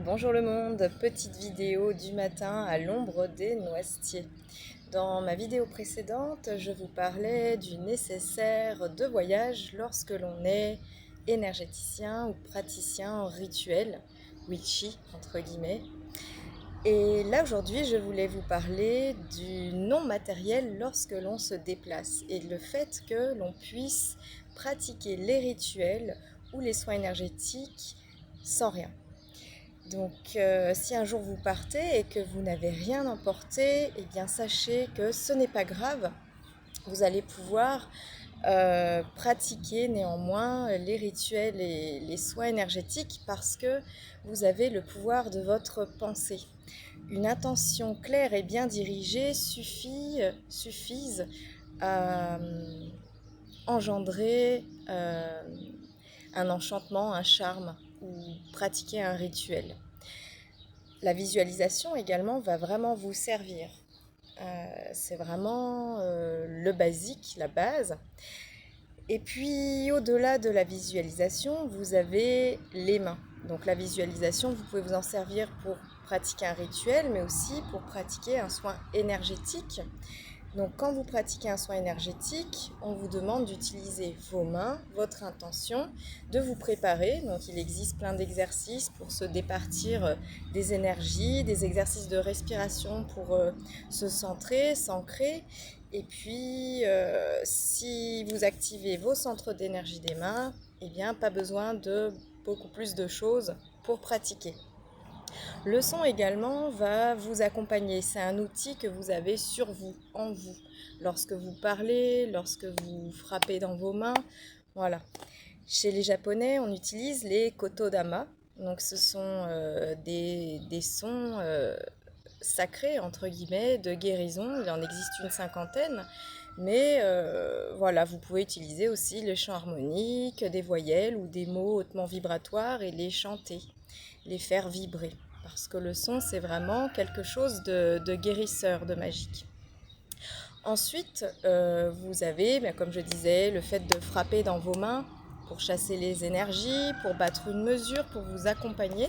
Bonjour le monde, petite vidéo du matin à l'ombre des noisetiers. Dans ma vidéo précédente, je vous parlais du nécessaire de voyage lorsque l'on est énergéticien ou praticien en rituel, witchy entre guillemets. Et là aujourd'hui, je voulais vous parler du non matériel lorsque l'on se déplace et le fait que l'on puisse pratiquer les rituels ou les soins énergétiques sans rien. Donc, si un jour vous partez et que vous n'avez rien emporté, eh bien sachez que ce n'est pas grave. Vous allez pouvoir pratiquer néanmoins les rituels et les soins énergétiques parce que vous avez le pouvoir de votre pensée. Une intention claire et bien dirigée suffisent à engendrer un enchantement, un charme ou pratiquer un rituel. La visualisation également va vraiment vous servir. C'est vraiment le basique, la base. Et puis au-delà de la visualisation, vous avez les mains. Donc la visualisation, vous pouvez vous en servir pour pratiquer un rituel, mais aussi pour pratiquer un soin énergétique. Donc quand vous pratiquez un soin énergétique, on vous demande d'utiliser vos mains, votre intention, de vous préparer. Donc il existe plein d'exercices pour se départir des énergies, des exercices de respiration pour se centrer, s'ancrer. Et puis si vous activez vos centres d'énergie des mains, eh bien pas besoin de beaucoup plus de choses pour pratiquer. Le son également va vous accompagner. C'est un outil que vous avez sur vous, en vous. Lorsque vous parlez, lorsque vous frappez dans vos mains, voilà. Chez les Japonais, on utilise les kotodama. Donc ce sont des sons sacrés, entre guillemets, de guérison. Il en existe une cinquantaine. Mais voilà, vous pouvez utiliser aussi les chants harmoniques, des voyelles ou des mots hautement vibratoires et les chanter, les faire vibrer. Parce que le son, c'est vraiment quelque chose de guérisseur, de magique. Ensuite, vous avez, comme je disais, le fait de frapper dans vos mains pour chasser les énergies, pour battre une mesure, pour vous accompagner.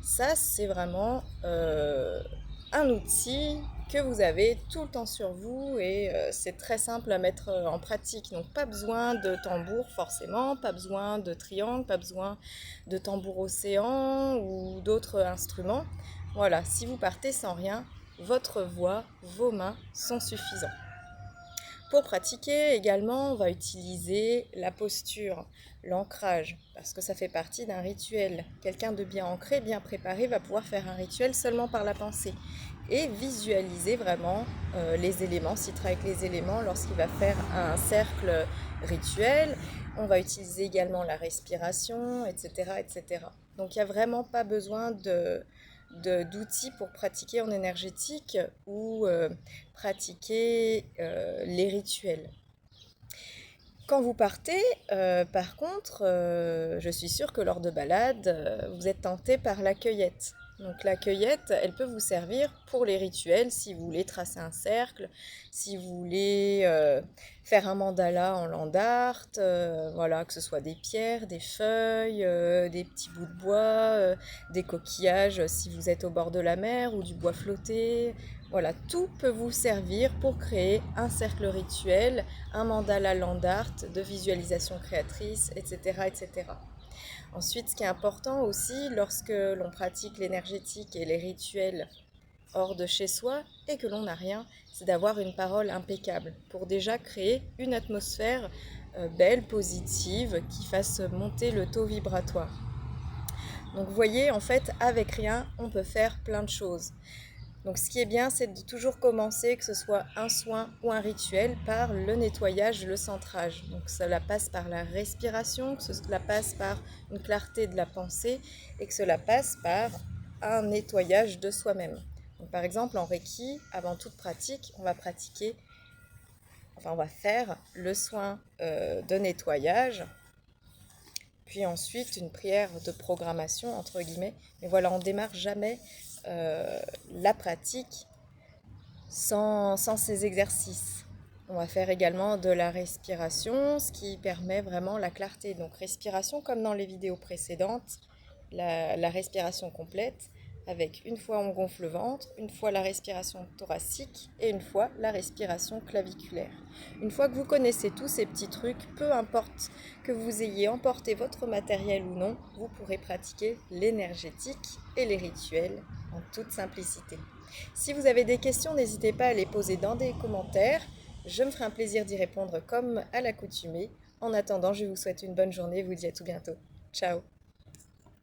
Ça, c'est vraiment un outil que vous avez tout le temps sur vous et c'est très simple à mettre en pratique. Donc pas besoin de tambour forcément, pas besoin de triangle, pas besoin de tambour océan ou d'autres instruments. Voilà, si vous partez sans rien, votre voix, vos mains sont suffisants. Pour pratiquer également, on va utiliser la posture, l'ancrage, parce que ça fait partie d'un rituel. Quelqu'un de bien ancré, bien préparé, va pouvoir faire un rituel seulement par la pensée et visualiser vraiment les éléments, s'il travaille avec les éléments lorsqu'il va faire un cercle rituel. On va utiliser également la respiration, etc., etc. Donc il n'y a vraiment pas besoin d'outils pour pratiquer en énergétique ou pratiquer les rituels. Quand vous partez, par contre, je suis sûre que lors de balades, vous êtes tenté par la cueillette. Donc la cueillette, elle peut vous servir pour les rituels si vous voulez tracer un cercle, si vous voulez faire un mandala en land art, voilà, que ce soit des pierres, des feuilles, des petits bouts de bois, des coquillages si vous êtes au bord de la mer ou du bois flotté. Voilà, tout peut vous servir pour créer un cercle rituel, un mandala land art, de visualisation créatrice, etc., etc. Ensuite, ce qui est important aussi lorsque l'on pratique l'énergétique et les rituels hors de chez soi et que l'on n'a rien, c'est d'avoir une parole impeccable pour déjà créer une atmosphère belle, positive, qui fasse monter le taux vibratoire. Donc vous voyez, en fait, avec rien, on peut faire plein de choses. Donc ce qui est bien, c'est de toujours commencer, que ce soit un soin ou un rituel, par le nettoyage, le centrage. Donc cela passe par la respiration, que cela passe par une clarté de la pensée et que cela passe par un nettoyage de soi-même. Donc, par exemple, en Reiki, avant toute pratique, on va faire le soin de nettoyage, puis ensuite une prière de programmation, entre guillemets. Mais voilà, on ne démarre jamais la pratique sans ces exercices. On va faire également de la respiration, ce qui permet vraiment la clarté. Donc respiration comme dans les vidéos précédentes, la respiration complète, avec une fois on gonfle le ventre, une fois la respiration thoracique et une fois la respiration claviculaire. Une fois que vous connaissez tous ces petits trucs, peu importe que vous ayez emporté votre matériel ou non, vous pourrez pratiquer l'énergétique et les rituels en toute simplicité. Si vous avez des questions, n'hésitez pas à les poser dans des commentaires. Je me ferai un plaisir d'y répondre comme à l'accoutumée. En attendant, je vous souhaite une bonne journée et vous dis à tout bientôt. Ciao!